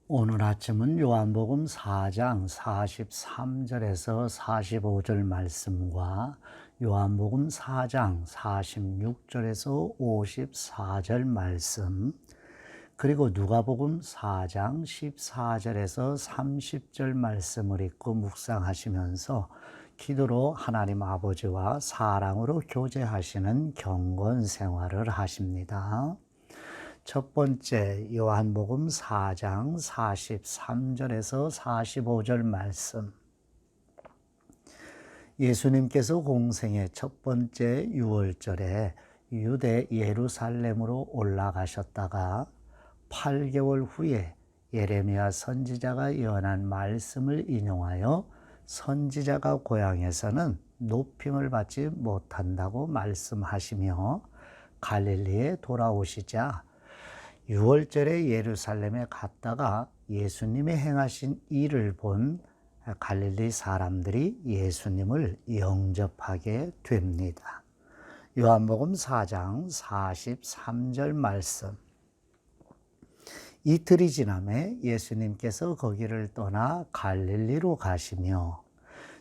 오늘 아침은 요한복음 4장 43절에서 45절 말씀과 요한복음 4장 46절에서 54절 말씀, 그리고 누가복음 4장 14절에서 30절 말씀을 읽고 묵상하시면서 기도로 하나님 아버지와 사랑으로 교제하시는 경건 생활을 하십니다. 첫 번째 요한복음 4장 43절에서 45절 말씀. 예수님께서 공생의 첫 번째 유월절에 유대 예루살렘으로 올라가셨다가 8개월 후에 예레미야 선지자가 예언한 말씀을 인용하여 선지자가 고향에서는 높임을 받지 못한다고 말씀하시며 갈릴리에 돌아오시자 유월절에 예루살렘에 갔다가 예수님이 행하신 일을 본 갈릴리 사람들이 예수님을 영접하게 됩니다. 요한복음 4장 43절 말씀. 이틀이 지남에 예수님께서 거기를 떠나 갈릴리로 가시며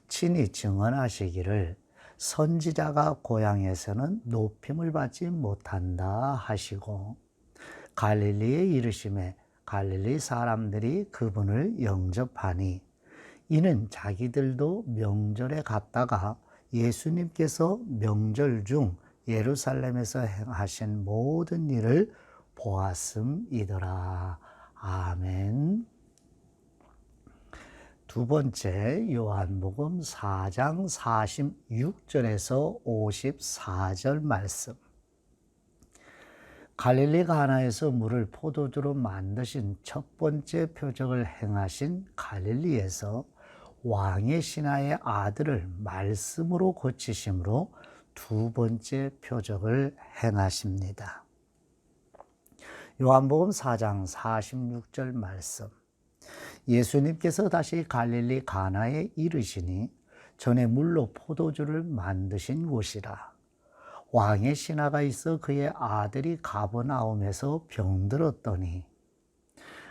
친히 증언하시기를 선지자가 고향에서는 높임을 받지 못한다 하시고 갈릴리에 이르심에 갈릴리 사람들이 그분을 영접하니 이는 자기들도 명절에 갔다가 예수님께서 명절 중 예루살렘에서 행하신 모든 일을 보았음이더라. 아멘. 두 번째 요한복음 4장 46절에서 54절 말씀. 갈릴리 가나에서 물을 포도주로 만드신 첫 번째 표적을 행하신 갈릴리에서 왕의 신하의 아들을 말씀으로 고치심으로 두 번째 표적을 행하십니다. 요한복음 4장 46절 말씀. 예수님께서 다시 갈릴리 가나에 이르시니 전에 물로 포도주를 만드신 곳이라. 왕의 신하가 있어 그의 아들이 가버나움에서 병들었더니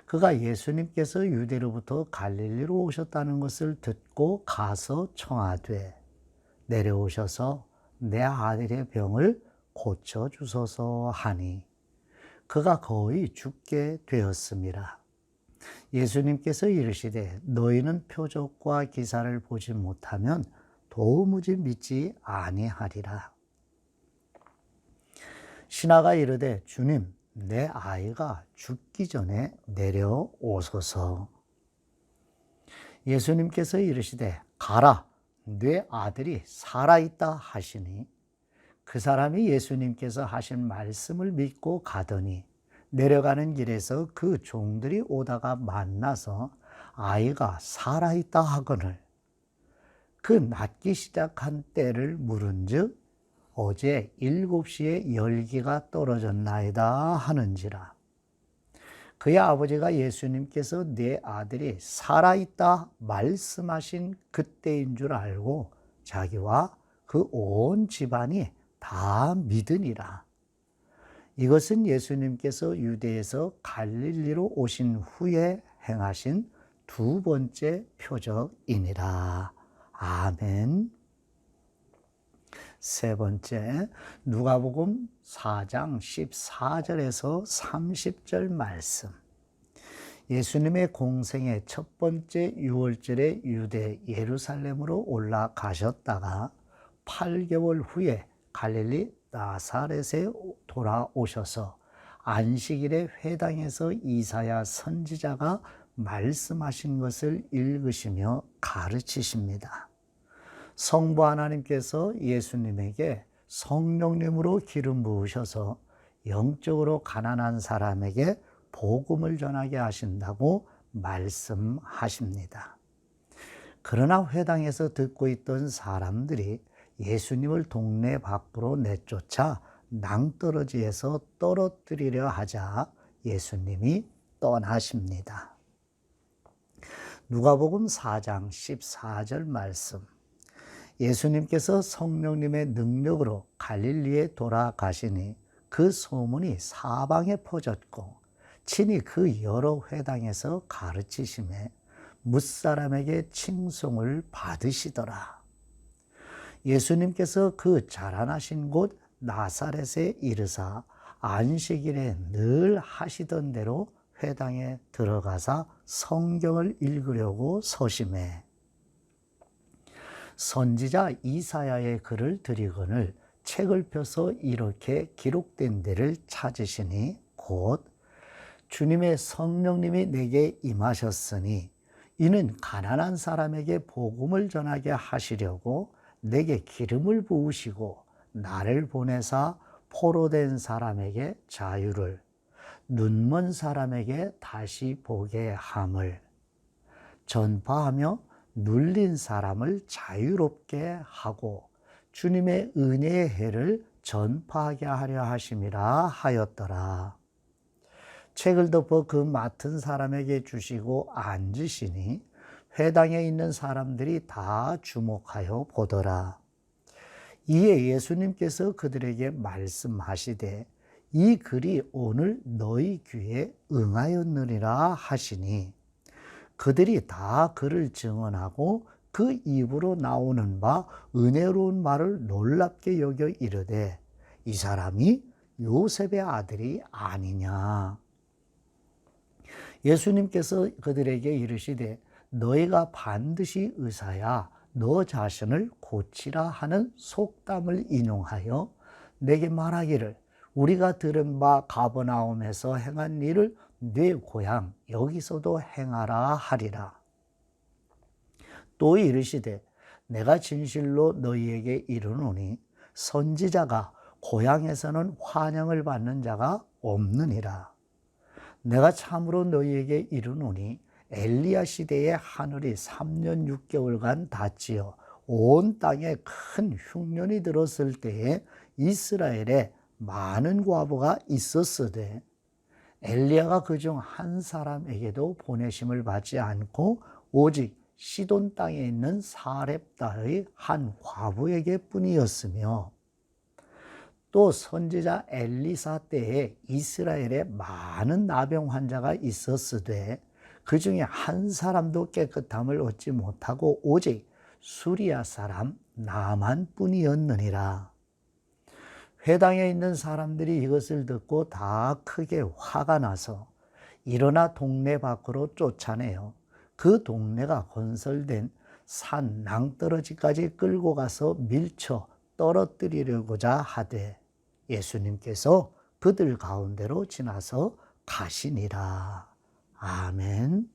그가 예수님께서 유대로부터 갈릴리로 오셨다는 것을 듣고 가서 청하되 내려오셔서 내 아들의 병을 고쳐주소서 하니 그가 거의 죽게 되었습니다. 예수님께서 이르시되 너희는 표적과 기사를 보지 못하면 도무지 믿지 아니하리라. 신하가 이르되 주님, 내 아이가 죽기 전에 내려오소서. 예수님께서 이르시되 가라, 내 아들이 살아있다 하시니 그 사람이 예수님께서 하신 말씀을 믿고 가더니 내려가는 길에서 그 종들이 오다가 만나서 아이가 살아있다 하거늘 그 낫기 시작한 때를 물은즉 어제 7시에 열기가 떨어졌나이다 하는지라. 그의 아버지가 예수님께서 내 아들이 살아있다 말씀하신 그때인 줄 알고 자기와 그 온 집안이 다 믿으니라. 이것은 예수님께서 유대에서 갈릴리로 오신 후에 행하신 두 번째 표적이니라. 아멘. 세 번째, 누가복음 4장 14절에서 30절 말씀. 예수님의 공생의 첫 번째 유월절에 유대 예루살렘으로 올라가셨다가 8개월 후에 갈릴리 나사렛에 돌아오셔서 안식일에 회당에서 이사야 선지자가 말씀하신 것을 읽으시며 가르치십니다. 성부 하나님께서 예수님에게 성령님으로 기름 부으셔서 영적으로 가난한 사람에게 복음을 전하게 하신다고 말씀하십니다. 그러나 회당에서 듣고 있던 사람들이 예수님을 동네 밖으로 내쫓아 낭떠러지에서 떨어뜨리려 하자 예수님이 떠나십니다. 누가복음 4장 14절 말씀. 예수님께서 성령님의 능력으로 갈릴리에 돌아가시니 그 소문이 사방에 퍼졌고 친히 그 여러 회당에서 가르치심에 뭇사람에게 칭송을 받으시더라. 예수님께서 그 자라나신 곳 나사렛에 이르사 안식일에 늘 하시던 대로 회당에 들어가사 성경을 읽으려고 서심해 선지자 이사야의 글을 드리거늘 책을 펴서 이렇게 기록된 데를 찾으시니 곧 주님의 성령님이 내게 임하셨으니 이는 가난한 사람에게 복음을 전하게 하시려고 내게 기름을 부으시고 나를 보내사 포로된 사람에게 자유를 눈먼 사람에게 다시 보게 함을 전파하며 눌린 사람을 자유롭게 하고 주님의 은혜의 해를 전파하게 하려 하심이라 하였더라. 책을 덮어 그 맡은 사람에게 주시고 앉으시니 회당에 있는 사람들이 다 주목하여 보더라. 이에 예수님께서 그들에게 말씀하시되 이 글이 오늘 너희 귀에 응하였느니라 하시니 그들이 다 그를 증언하고 그 입으로 나오는 바 은혜로운 말을 놀랍게 여겨 이르되 이 사람이 요셉의 아들이 아니냐. 예수님께서 그들에게 이르시되 너희가 반드시 의사야 너 자신을 고치라 하는 속담을 인용하여 내게 말하기를 우리가 들은 바 가버나움에서 행한 일을 네 고향 여기서도 행하라 하리라. 또 이르시되 내가 진실로 너희에게 이르노니 선지자가 고향에서는 환영을 받는 자가 없느니라. 내가 참으로 너희에게 이르노니 엘리야 시대에 하늘이 3년 6개월간 닫지어 온 땅에 큰 흉년이 들었을 때에 이스라엘에 많은 과부가 있었으되 엘리야가 그중 한 사람에게도 보내심을 받지 않고 오직 시돈 땅에 있는 사렙다의 한 과부에게 뿐이었으며 또 선지자 엘리사 때에 이스라엘에 많은 나병 환자가 있었으되 그 중에 한 사람도 깨끗함을 얻지 못하고 오직 수리아 사람 나만 뿐이었느니라. 회당에 있는 사람들이 이것을 듣고 다 크게 화가 나서 일어나 동네 밖으로 쫓아내어 그 동네가 건설된 산 낭떠러지까지 끌고 가서 밀쳐 떨어뜨리려고자 하되 예수님께서 그들 가운데로 지나서 가시니라. 아멘.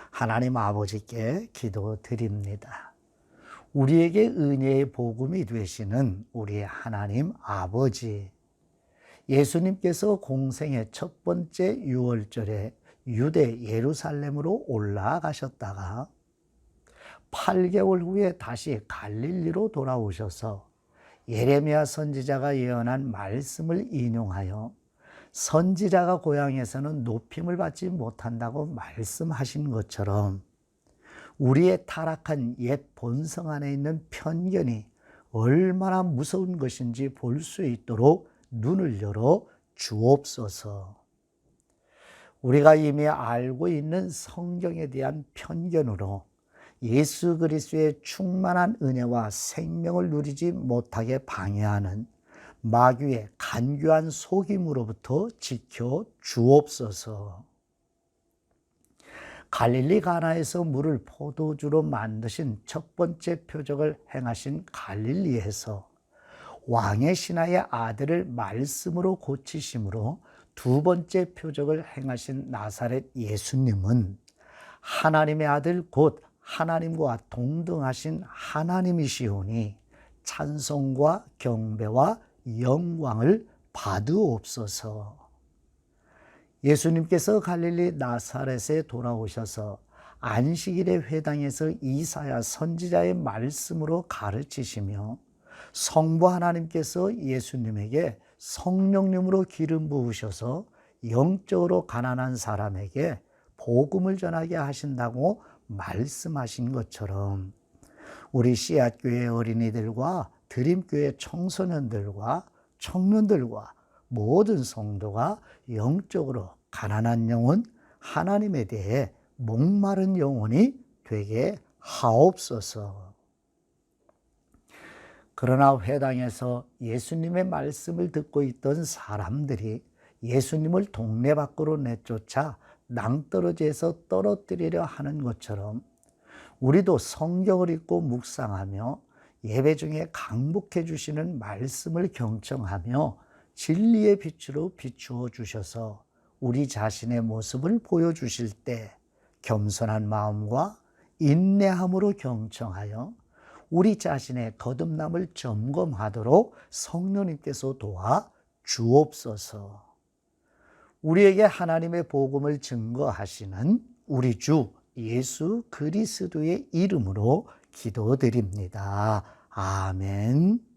하나님 아버지께 기도드립니다. 우리에게 은혜의 복음이 되시는 우리 하나님 아버지, 예수님께서 공생의 첫 번째 유월절에 유대 예루살렘으로 올라가셨다가 8개월 후에 다시 갈릴리로 돌아오셔서 예레미야 선지자가 예언한 말씀을 인용하여 선지자가 고향에서는 높임을 받지 못한다고 말씀하신 것처럼 우리의 타락한 옛 본성 안에 있는 편견이 얼마나 무서운 것인지 볼 수 있도록 눈을 열어 주옵소서. 우리가 이미 알고 있는 성경에 대한 편견으로 예수 그리스도의 충만한 은혜와 생명을 누리지 못하게 방해하는 마귀의 간교한 속임으로부터 지켜 주옵소서. 갈릴리 가나에서 물을 포도주로 만드신 첫 번째 표적을 행하신 갈릴리에서 왕의 신하의 아들을 말씀으로 고치심으로 두 번째 표적을 행하신 나사렛 예수님은 하나님의 아들 곧 하나님과 동등하신 하나님이시오니 찬송과 경배와 영광을 받으옵소서. 예수님께서 갈릴리 나사렛에 돌아오셔서 안식일의 회당에서 이사야 선지자의 말씀으로 가르치시며 성부 하나님께서 예수님에게 성령님으로 기름 부으셔서 영적으로 가난한 사람에게 복음을 전하게 하신다고 말씀하신 것처럼 우리 씨앗교회 어린이들과 드림교회 청소년들과 청년들과 모든 성도가 영적으로 가난한 영혼, 하나님에 대해 목마른 영혼이 되게 하옵소서. 그러나 회당에서 예수님의 말씀을 듣고 있던 사람들이 예수님을 동네 밖으로 내쫓아 낭떠러지에서 떨어뜨리려 하는 것처럼 우리도 성경을 읽고 묵상하며 예배 중에 강복해 주시는 말씀을 경청하며 진리의 빛으로 비추어 주셔서 우리 자신의 모습을 보여주실 때 겸손한 마음과 인내함으로 경청하여 우리 자신의 거듭남을 점검하도록 성령님께서 도와 주옵소서. 우리에게 하나님의 복음을 증거하시는 우리 주 예수 그리스도의 이름으로 기도드립니다. 아멘.